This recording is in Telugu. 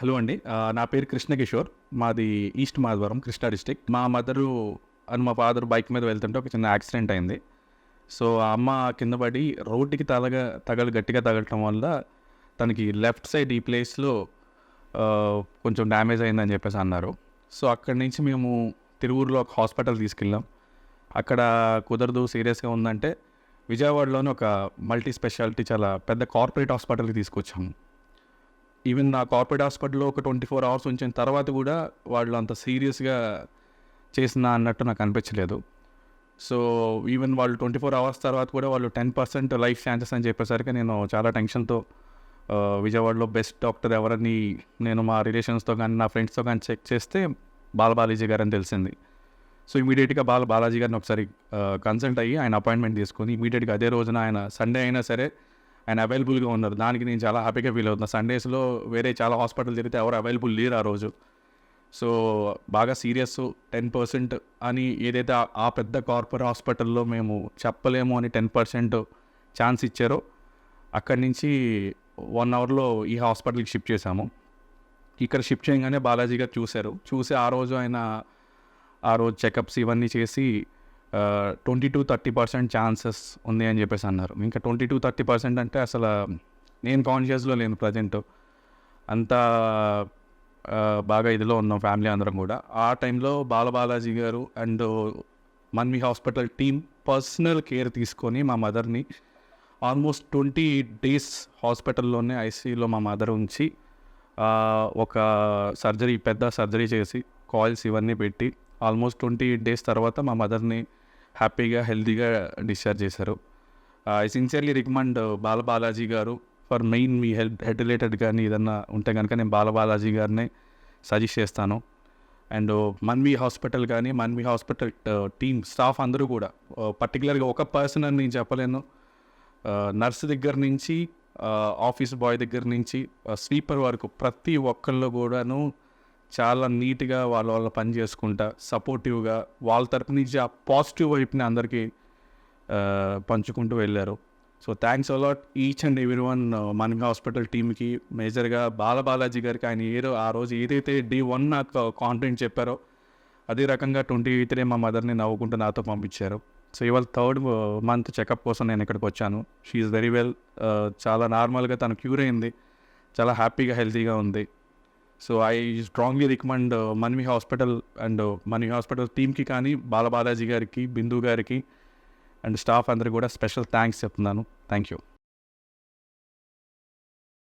హలో అండి. నా పేరు కృష్ణకిషోర్. మాది ఈస్ట్ మాధవరం, కృష్ణా డిస్ట్రిక్ట్. మా మదరు అండ్ మా ఫాదర్ బైక్ మీద వెళ్తుంటే ఒక చిన్న యాక్సిడెంట్ అయింది. సో, ఆ అమ్మ కింద పడి రోడ్డుకి గట్టిగా తగలటం వల్ల తనకి లెఫ్ట్ సైడ్ ఈ ప్లేస్‌లో కొంచెం డ్యామేజ్ అయిందని చెప్పేసి అన్నారు. సో, అక్కడి నుంచి మేము తిరువూరులో ఒక హాస్పిటల్ తీసుకెళ్ళాం. అక్కడ కుదరదు, సీరియస్‌గా ఉందంటే విజయవాడలోని ఒక మల్టీ స్పెషాలిటీ చాలా పెద్ద కార్పొరేట్ హాస్పిటల్‌కి తీసుకొచ్చాము. ఈవెన్ ఆ కార్పొరేట్ హాస్పిటల్‌లో ఒక 24 అవర్స్ ఉంచిన తర్వాత కూడా వాళ్ళు అంత సీరియస్‌గా చేసినా అన్నట్టు నాకు అనిపించలేదు. సో, ఈవెన్ వాళ్ళు 24 అవర్స్ తర్వాత కూడా వాళ్ళు 10% లైఫ్ ఛాన్సెస్ అని చెప్పేసరికి నేను చాలా టెన్షన్‌తో విజయవాడలో బెస్ట్ డాక్టర్ ఎవరని నేను మా రిలేషన్స్‌తో కానీ, నా ఫ్రెండ్స్‌తో కానీ చెక్ చేస్తే బాలాజీ గారని తెలిసింది. సో, ఇమీడియట్‌గా బాలాజీ గారిని ఒకసారి కన్సల్ట్ అయ్యి ఆయన అపాయింట్మెంట్ తీసుకొని ఇమీడియట్‌గా అదే రోజున ఆయన సండే అయినా సరే ఆయన అవైలబుల్గా ఉన్నారు. దానికి నేను చాలా హ్యాపీగా ఫీల్ అవుతున్నా. సండేస్లో వేరే చాలా హాస్పిటల్ తిరిగితే ఎవరు అవైలబుల్ లేరు ఆ రోజు. సో, బాగా సీరియస్ 10% అని ఏదైతే ఆ పెద్ద కార్పొరేట్ హాస్పిటల్లో మేము చెప్పలేము అని 10% ఛాన్స్ ఇచ్చారో అక్కడి నుంచి 1 అవర్లో ఈ హాస్పిటల్కి షిఫ్ట్ చేశాము. ఇక్కడ షిఫ్ట్ చేయగానే బాలాజీ గారు చూసి ఆ రోజు చెకప్స్ ఇవన్నీ చేసి 20-30% ఛాన్సెస్ ఉంది అని చెప్పేసి అన్నారు. ఇంకా 20-30% అంటే అసలు నేను కాన్షియస్లో లేను ప్రజెంట్. అంత బాగా ఇదిలో ఉన్నాం ఫ్యామిలీ అందరం కూడా. ఆ టైంలో బాలాజీ గారు and Manvi hospital team personal care తీసుకొని మా మదర్ని ఆల్మోస్ట్ 28 డేస్ హాస్పిటల్లోనే ఐసీయూలో మా మదర్ ఉంచి ఒక పెద్ద సర్జరీ చేసి కాయిల్స్ ఇవన్నీ పెట్టి ఆల్మోస్ట్ 28 డేస్ తర్వాత మా మదర్ని హ్యాపీగా, హెల్తీగా డిశ్చార్జ్ చేశారు. ఐ సిన్సియర్లీ రికమెండ్ బాలాజీ గారు for main me head related కానీ ఏదన్నా ఉంటే కనుక నేను బాలాజీ గారినే సజెస్ట్ చేస్తాను. అండ్ మన్వి హాస్పిటల్ కానీ, మన్వి హాస్పిటల్ టీమ్ స్టాఫ్ అందరూ కూడా పర్టికులర్గా ఒక పర్సన్ అని నేను చెప్పలేను. నర్స్ దగ్గర నుంచి ఆఫీస్ బాయ్ దగ్గర నుంచి స్వీపర్ వరకు ప్రతి ఒక్కళ్ళు కూడాను చాలా నీట్గా వాళ్ళ పని చేసుకుంటా, సపోర్టివ్గా వాళ్ళ తరపు నుంచి ఆ పాజిటివ్ వైపుని అందరికీ పంచుకుంటూ వెళ్ళారు. So, thanks a lot each and every one Manvi hospital టీమ్కి, మేజర్గా బాలాజీ గారికి. ఆయన ఆ రోజు ఏదైతే డే 1 నాకు కాంటెంట్ చెప్పారో అదే రకంగా 23 మా మదర్ని నవ్వుకుంటూ నాతో పంపించారు. సో, ఇవాళ 3rd మంత్ చెకప్ కోసం నేను ఇక్కడికి వచ్చాను. She is very well. చాలా నార్మల్గా తను క్యూర్ అయింది. చాలా హ్యాపీగా, హెల్తీగా ఉంది. So, I strongly recommend Manvi hospital and Manvi hospital టీమ్కి కానీ, బాలాజీ గారికి, బిందు గారికి అండ్ స్టాఫ్ అందరికీ కూడా స్పెషల్ థ్యాంక్స్ చెప్తున్నాను. Thank you.